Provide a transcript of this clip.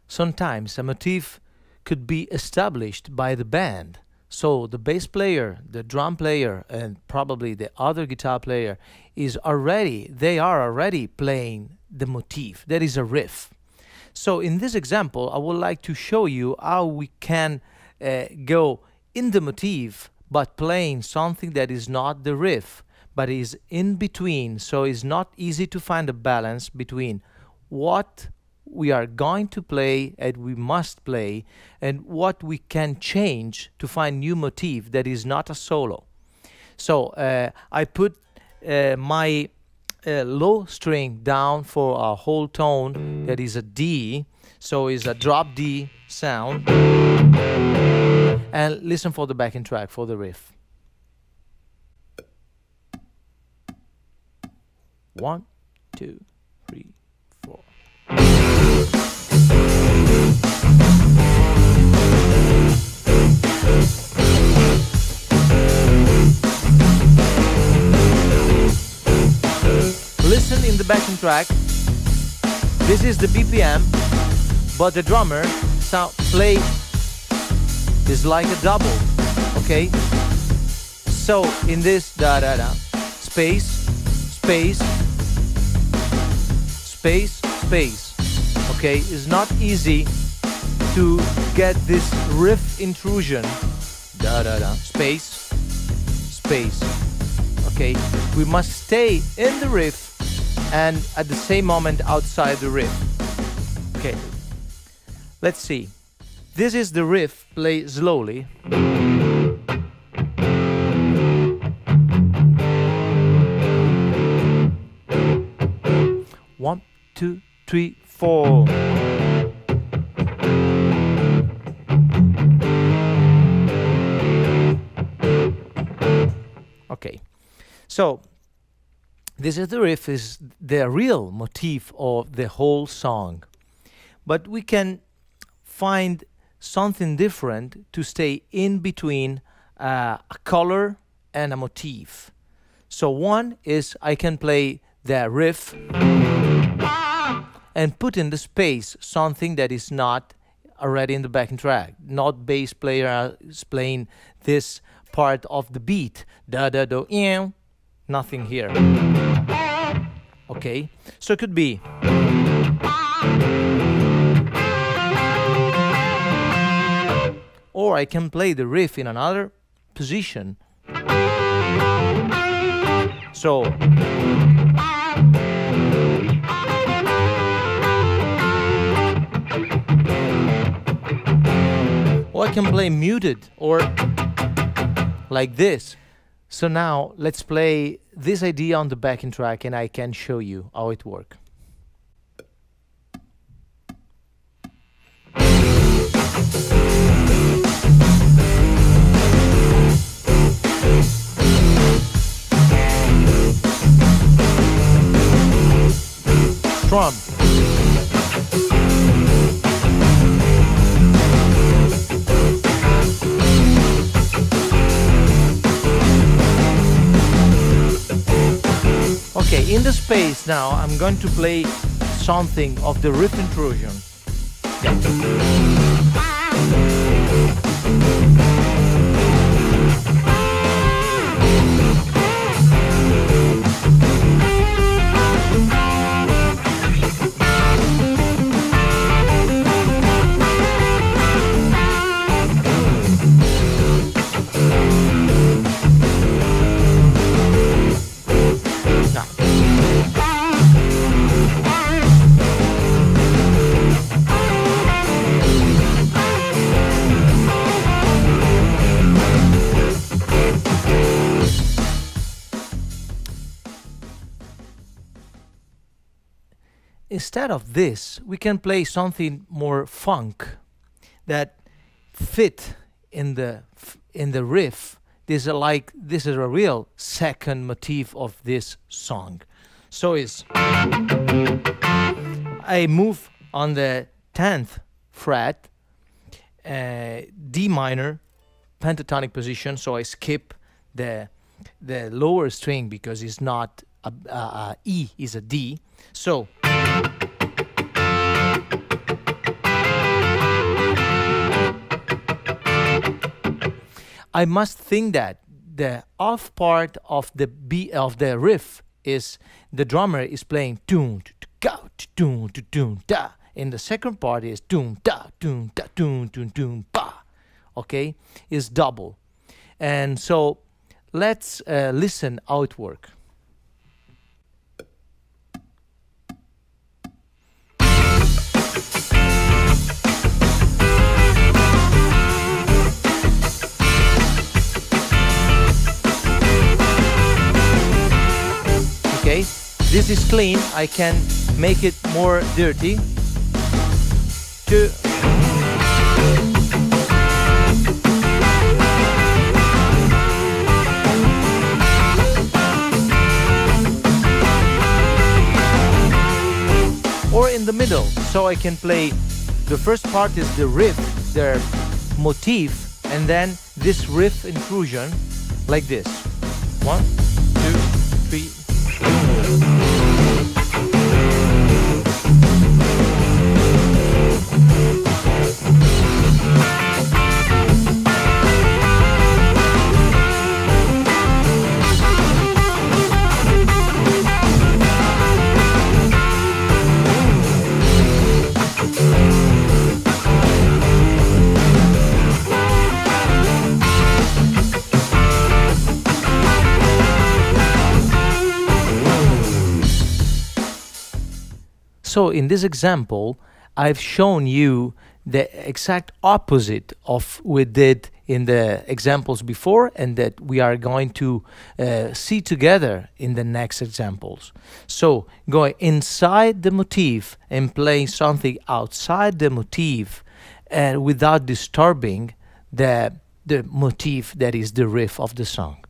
sometimes a motif could be established by the band. So the bass player, the drum player, and probably the other guitar player they are already playing the motif. That is a riff. So in this example, I would like to show you how we can go in the motif, but playing something that is not the riff, but is in between. So it's not easy to find a balance between what we are going to play and we must play, and what we can change to find new motif that is not a solo. So I put my low string down for a whole tone that is a D, so it's a drop D sound, and listen for the backing track for the riff. 1, 2, 3, 4. Listen in the backing track. This is the BPM, but the drummer play is like a double. Okay, so in this da da da, space, space, space, space. Okay, it's not easy to get this riff intrusion. Da da da, space, space. Okay, we must stay in the riff and at the same moment outside the riff. Okay, let's see. This is the riff, play slowly. 1, 2, 3, 4. Okay, so this is the riff, is the real motif of the whole song. But we can find something different to stay in between a color and a motif. So one is I can play the riff and put in the space something that is not already in the backing track. Not bass player is playing this part of the beat. Da da do, nothing here. Okay, so it could be or I can play the riff in another position. So or I can play muted or like this. So now let's play this idea on the backing track and I can show you how it works. Drum. Okay, in the space now I'm going to play something of the riff intrusion. Instead of this, we can play something more funk that fit in the riff. This is a real second motif of this song. So I move on the 10th fret, D minor, pentatonic position. So I skip the lower string because it's not a E, is a D. So I must think that the off part of the beat of the riff is the drummer is playing doom doom doom da, and the second part is doom da doom da doom doom doom ba. Okay, is double, and so let's listen how it works. Okay, this is clean. I can make it more dirty. Or in the middle, so I can play the first part is the riff, the motif, and then this riff intrusion like this. 1, 2, 3. So in this example, I've shown you the exact opposite of we did in the examples before, and that we are going to see together in the next examples. So going inside the motif and playing something outside the motif without disturbing the motif that is the riff of the song.